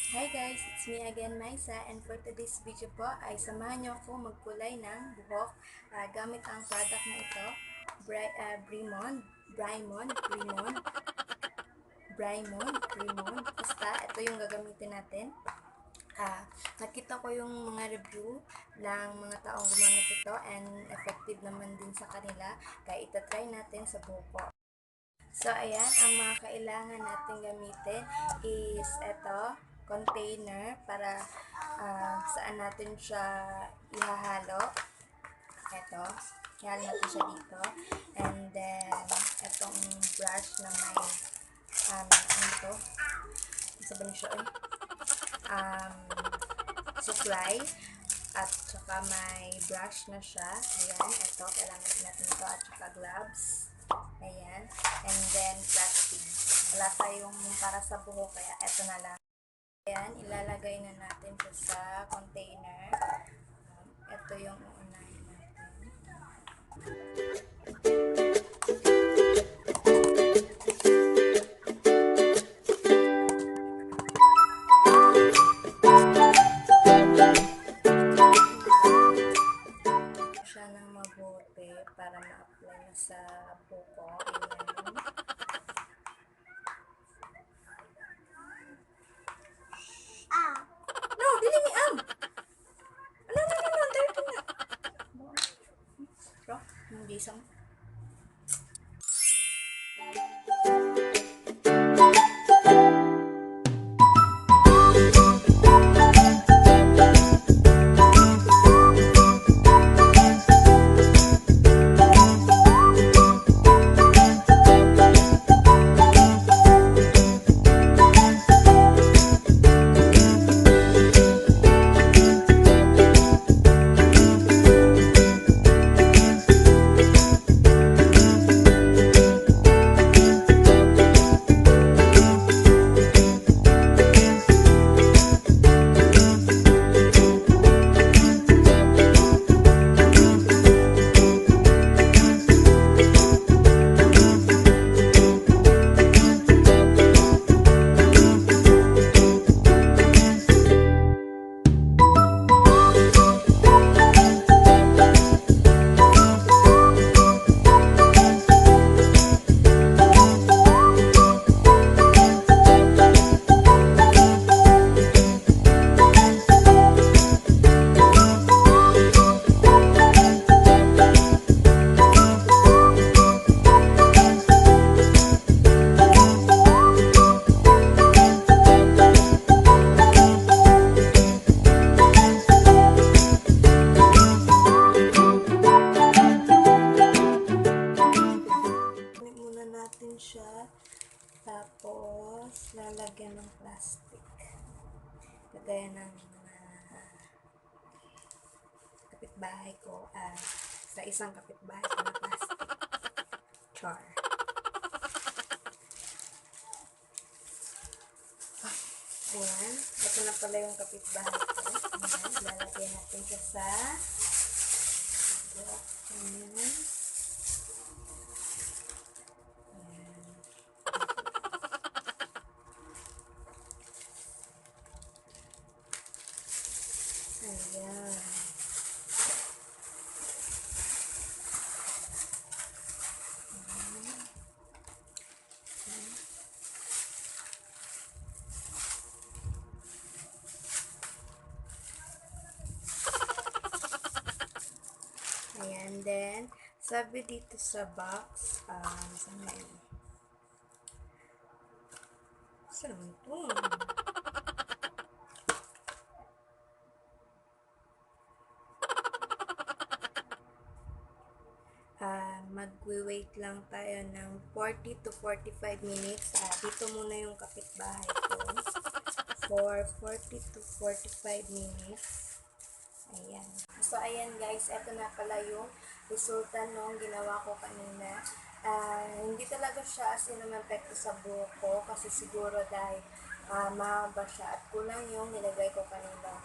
Hi guys, it's me again, Maisa, and for today's video po ay samahan niyo ako magkulay ng buhok gamit ang product na ito, Brymon. Basta, ito yung gagamitin natin. Nakita ko yung mga review ng mga taong gumamit ito and effective naman din sa kanila, kaya itatry natin sa buhok ko. So, ayan, ang mga kailangan natin gamitin is ito, container para saan natin siya ihahalo. Ito, ihalo natin siya dito. And then, itong brush na may, ano ito? Isa ba siya? Um, supply. At saka may brush na siya. Ayan, ito, kailangan natin ito. At saka gloves. Ayan. And then, plastic. Wala tayong para sa buhok, kaya ito na lang. Ayan, ilalagay na natin siya sa container. Ito yung uunahin natin. Siya ng mabuti para ma-apply na sa buko. Ayan. No, dili ni am. No, dirty na. Bro, hindi isang. Siya, tapos lalagyan ng plastic kagaya ng kapitbahay ko, sa isang kapitbahay ko na plastic char. Ayan, ito na pala yung kapitbahay ko. Ayan, lalagyan natin siya sa ayan. Ayan. Ayan, then, sabi dito sa box, saan na yun? Saan naman ito? Mag-wait lang tayo ng 40 to 45 minutes. Dito muna yung kapitbahay ko for 40 to 45 minutes. Ayan. So, ayan guys, eto na pala yung resulta nung ginawa ko kanina. Hindi talaga siya as in epekto sa buhok ko kasi siguro dahil mahaba siya at kulang yung nilagay ko kanina.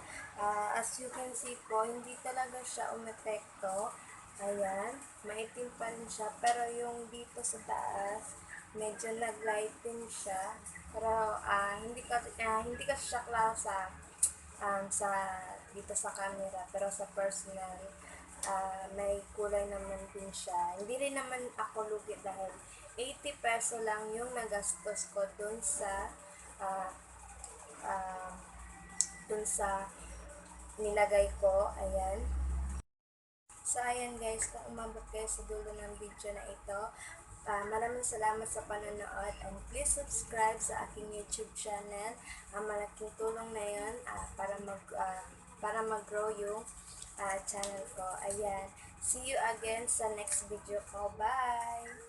As you can see po, hindi talaga siya umepekto. Ayan, maitim pa rin siya. Pero yung dito sa taas, medyo nag-lighten siya. Pero hindi ka siya klasa sa dito sa camera, pero sa personal may kulay naman din siya. Hindi rin naman ako lugi dahil 80 peso lang yung nagastos ko ah, ah, dun sa nilagay ko. Ayan. So, ayan guys, kung umabot kayo sa dulo ng video na ito, maraming salamat sa panonood and please subscribe sa aking YouTube channel. Malaking tulong na yun para mag-grow yung channel ko. Ayan. See you again sa next video ko. Bye!